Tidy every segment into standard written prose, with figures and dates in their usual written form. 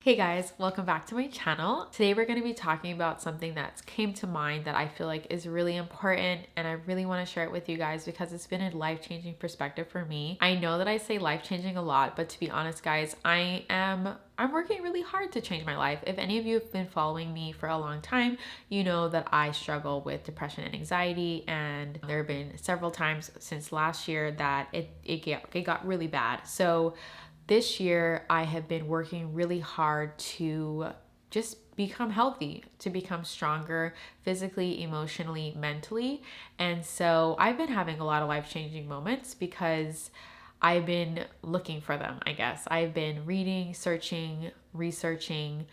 Hey guys, welcome back to my channel. Today we're going to be talking about something that came to mind that I feel like is really important, and I really want to share it with you guys because it's been a life-changing perspective for me. I know that I say life-changing a lot, but to be honest guys, I'm working really hard to change my life. If any of you have been following me for a long time, you know that I struggle with depression and anxiety, and there have been several times since last year that it got really bad. So this year, I have been working really hard to just become healthy, to become stronger physically, emotionally, mentally. And so I've been having a lot of life-changing moments because I've been looking for them, I guess. I've been reading, searching, researching,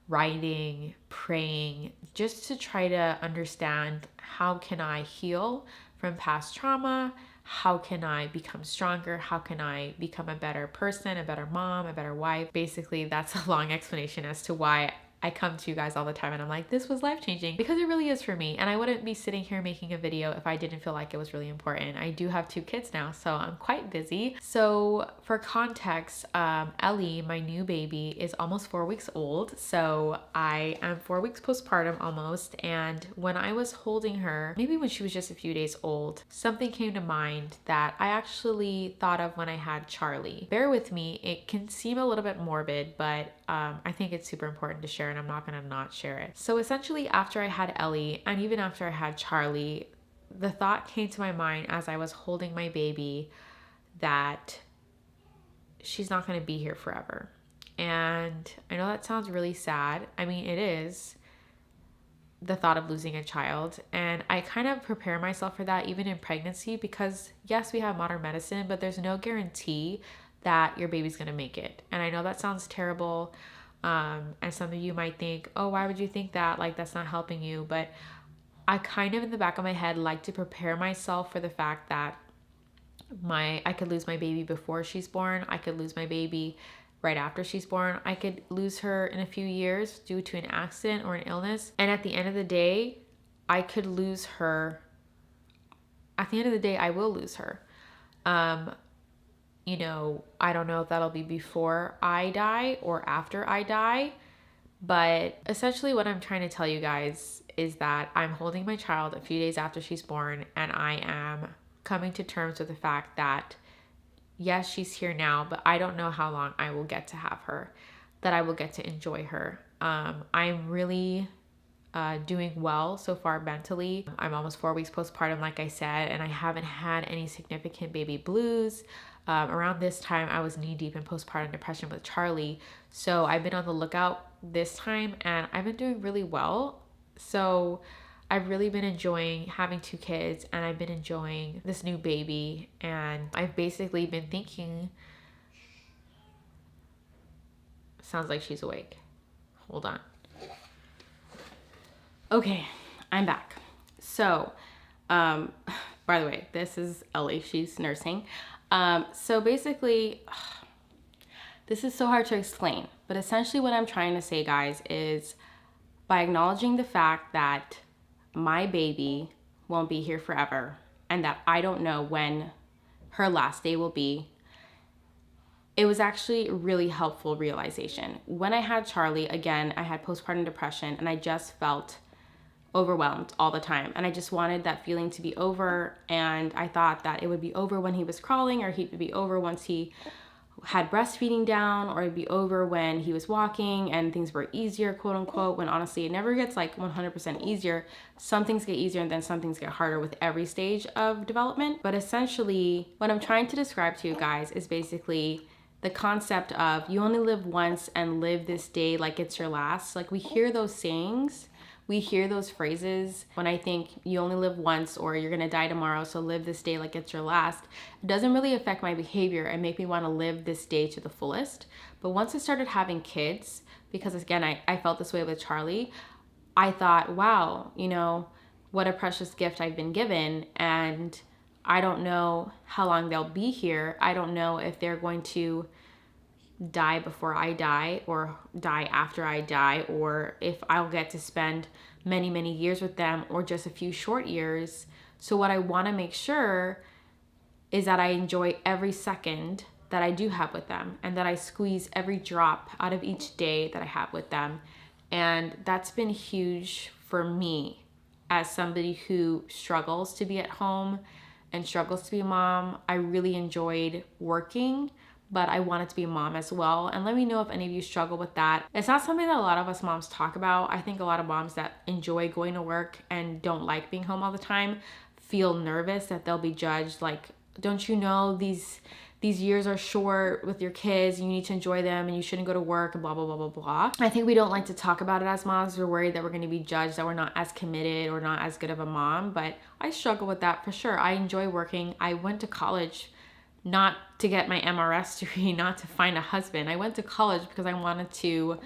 writing, praying, just to try to understand how can I heal from past trauma. How can I become stronger? How can I become a better person, a better mom, a better wife? Basically, that's a long explanation as to why I come to you guys all the time and I'm like, this was life-changing, because it really is for me. And I wouldn't be sitting here making a video if I didn't feel like it was really important. I do have 2 kids now, so I'm quite busy. So for context, Ellie, my new baby, is almost 4 weeks old. So I am 4 weeks postpartum almost. And when I was holding her, maybe when she was just a few days old, something came to mind that I actually thought of when I had Charlie. Bear with me, it can seem a little bit morbid, but I think it's super important to share, and I'm not gonna not share it. So essentially, after I had Ellie, and even after I had Charlie, the thought came to my mind as I was holding my baby that she's not gonna be here forever. And I know that sounds really sad. I mean, it is, the thought of losing a child. And I kind of prepare myself for that even in pregnancy, because yes, we have modern medicine, but there's no guarantee that your baby's gonna make it. And I know that sounds terrible. And some of you might think, oh, why would you think that? Like, that's not helping you. But I kind of in the back of my head like to prepare myself for the fact that I could lose my baby before she's born. I could lose my baby right after she's born. I could lose her in a few years due to an accident or an illness. And at the end of the day, I could lose her. At the end of the day, I will lose her. I don't know if that'll be before I die or after I die, but essentially what I'm trying to tell you guys is that I'm holding my child a few days after she's born, and I am coming to terms with the fact that yes, she's here now, but I don't know how long I will get to have her, that I will get to enjoy her. I'm really doing well so far mentally. I'm almost 4 weeks postpartum, like I said, and I haven't had any significant baby blues. Around this time, I was knee deep in postpartum depression with Charlie. So I've been on the lookout this time, and I've been doing really well. So I've really been enjoying having 2 kids, and I've been enjoying this new baby. And I've basically been thinking, sounds like she's awake. Hold on. Okay, I'm back. So, by the way, this is Ellie. She's nursing. So basically, this is so hard to explain, but essentially what I'm trying to say, guys, is by acknowledging the fact that my baby won't be here forever and that I don't know when her last day will be, it was actually a really helpful realization. When I had Charlie, again, I had postpartum depression, and I just felt overwhelmed all the time, and I just wanted that feeling to be over. And I thought that it would be over when he was crawling, or he'd be over once he had breastfeeding down, or it'd be over when he was walking and things were easier, quote unquote, when honestly it never gets like 100% easier. Some things get easier and then some things get harder with every stage of development. But essentially what I'm trying to describe to you guys is basically the concept of you only live once and live this day like it's your last. Like, we hear those sayings, we hear those phrases when I think you only live once, or you're gonna die tomorrow, so live this day like it's your last. It doesn't really affect my behavior and make me wanna live this day to the fullest. But once I started having kids, because again, I felt this way with Charlie, I thought, wow, what a precious gift I've been given, and I don't know how long they'll be here. I don't know if they're going to die before I die or die after I die, or if I'll get to spend many, many years with them or just a few short years. So what I want to make sure is that I enjoy every second that I do have with them, and that I squeeze every drop out of each day that I have with them. And that's been huge for me as somebody who struggles to be at home and struggles to be a mom. I really enjoyed working, but I wanted to be a mom as well. And let me know if any of you struggle with that. It's not something that a lot of us moms talk about. I think a lot of moms that enjoy going to work and don't like being home all the time feel nervous that they'll be judged. Like, don't you know these years are short with your kids, you need to enjoy them, and you shouldn't go to work, and blah, blah, blah, blah, blah. I think we don't like to talk about it as moms. We're worried that we're going to be judged, that we're not as committed or not as good of a mom. But I struggle with that for sure. I enjoy working. I went to college not to get my MRS degree, not to find a husband. I went to college because I wanted to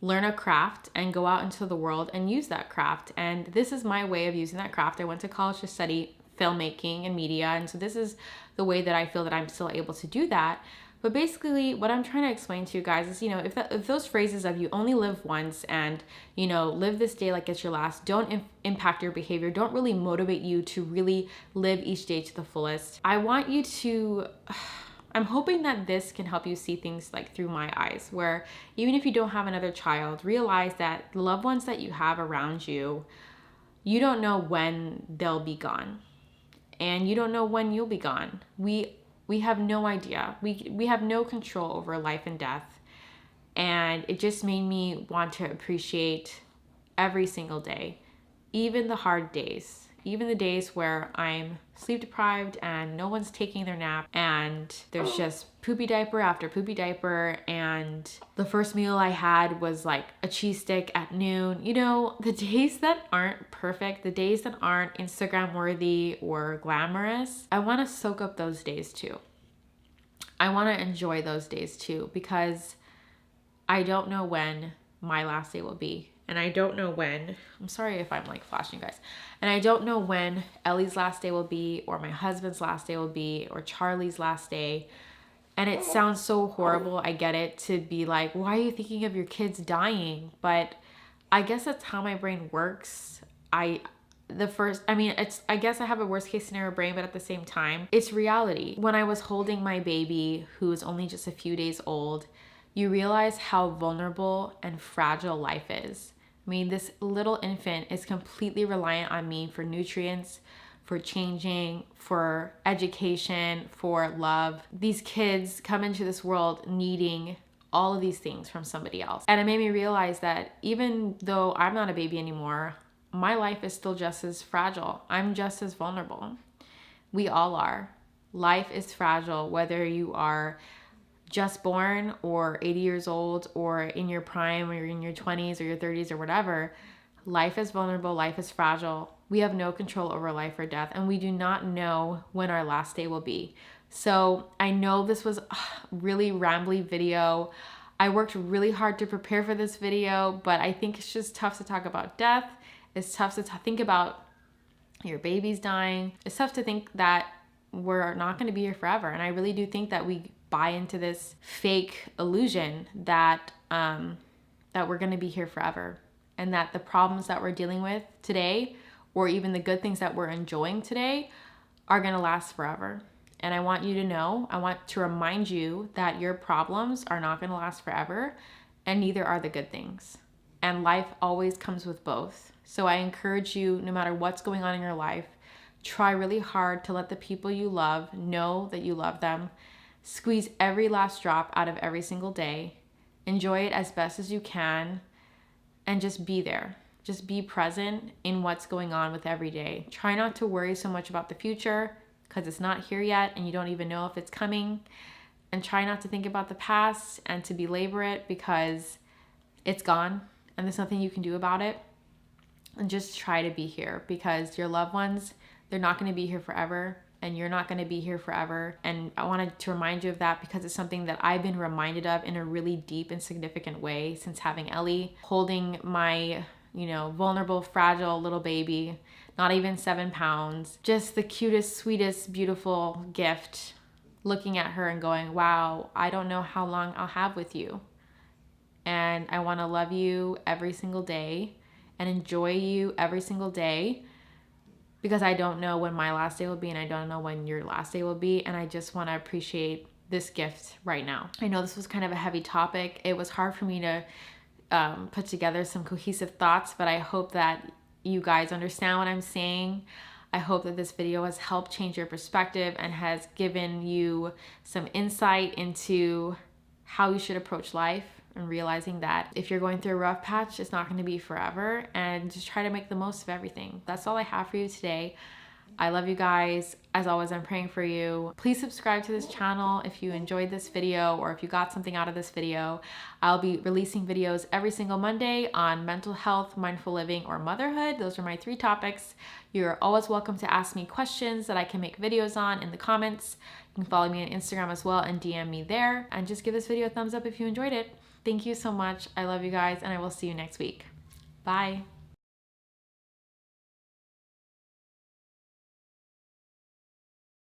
learn a craft and go out into the world and use that craft. And this is my way of using that craft. I went to college to study filmmaking and media. And so this is the way that I feel that I'm still able to do that. But basically what I'm trying to explain to you guys is, if those phrases of you only live once and, live this day like it's your last, don't impact your behavior, don't really motivate you to really live each day to the fullest. I want you to, I'm hoping that this can help you see things like through my eyes, where even if you don't have another child, realize that the loved ones that you have around you, you don't know when they'll be gone. And you don't know when you'll be gone. We have no idea. We have no control over life and death. And it just made me want to appreciate every single day, even the hard days, even the days where I'm sleep deprived and no one's taking their nap and there's just poopy diaper after poopy diaper, and the first meal I had was like a cheese stick at noon. The days that aren't perfect, the days that aren't Instagram worthy or glamorous, I want to soak up those days too. I want to enjoy those days too, because I don't know when my last day will be. And I don't know when, I'm sorry if I'm like flashing guys, and I don't know when Ellie's last day will be, or my husband's last day will be, or Charlie's last day. And it sounds so horrible, I get it, to be like, why are you thinking of your kids dying? But I guess that's how my brain works. I guess I have a worst case scenario brain, but at the same time, it's reality. When I was holding my baby, who was only just a few days old, you realize how vulnerable and fragile life is. This little infant is completely reliant on me for nutrients, for changing, for education, for love. These kids come into this world needing all of these things from somebody else. And it made me realize that even though I'm not a baby anymore, my life is still just as fragile. I'm just as vulnerable. We all are. Life is fragile, whether you are just born or 80 years old or in your prime or you're in your 20s or your 30s or whatever. Life is vulnerable. Life is fragile. We have no control over life or death, and we do not know when our last day will be. So I know this was a really rambly video. I worked really hard to prepare for this video, but I think it's just tough to talk about death. It's tough to think about your baby's dying. It's tough to think that we're not going to be here forever. And I really do think that we buy into this fake illusion that that we're going to be here forever, and that the problems that we're dealing with today, or even the good things that we're enjoying today, are going to last forever. And I want you to know, I want to remind you that your problems are not going to last forever, and neither are the good things. And life always comes with both. So I encourage you, no matter what's going on in your life, try really hard to let the people you love know that you love them. Squeeze every last drop out of every single day. Enjoy it as best as you can, and just be there. Just be present in what's going on with every day. Try not to worry so much about the future, because it's not here yet and you don't even know if it's coming. And try not to think about the past and to belabor it, because it's gone and there's nothing you can do about it. And just try to be here, because your loved ones, they're not going to be here forever, and you're not going to be here forever. And I wanted to remind you of that, because it's something that I've been reminded of in a really deep and significant way since having Ellie, holding my, vulnerable, fragile little baby, not even 7 pounds, just the cutest, sweetest, beautiful gift, looking at her and going, wow, I don't know how long I'll have with you. And I want to love you every single day and enjoy you every single day, because I don't know when my last day will be, and I don't know when your last day will be. And I just want to appreciate this gift right now. I know this was kind of a heavy topic. It was hard for me to put together some cohesive thoughts, but I hope that you guys understand what I'm saying. I hope that this video has helped change your perspective and has given you some insight into how you should approach life, and realizing that if you're going through a rough patch, it's not going to be forever, and just try to make the most of everything. That's all I have for you today. I love you guys. As always, I'm praying for you. Please subscribe to this channel if you enjoyed this video or if you got something out of this video. I'll be releasing videos every single Monday on mental health, mindful living, or motherhood. Those are my 3 topics. You're always welcome to ask me questions that I can make videos on in the comments. You can follow me on Instagram as well and DM me there. And just give this video a thumbs up if you enjoyed it. Thank you so much. I love you guys, and I will see you next week. Bye.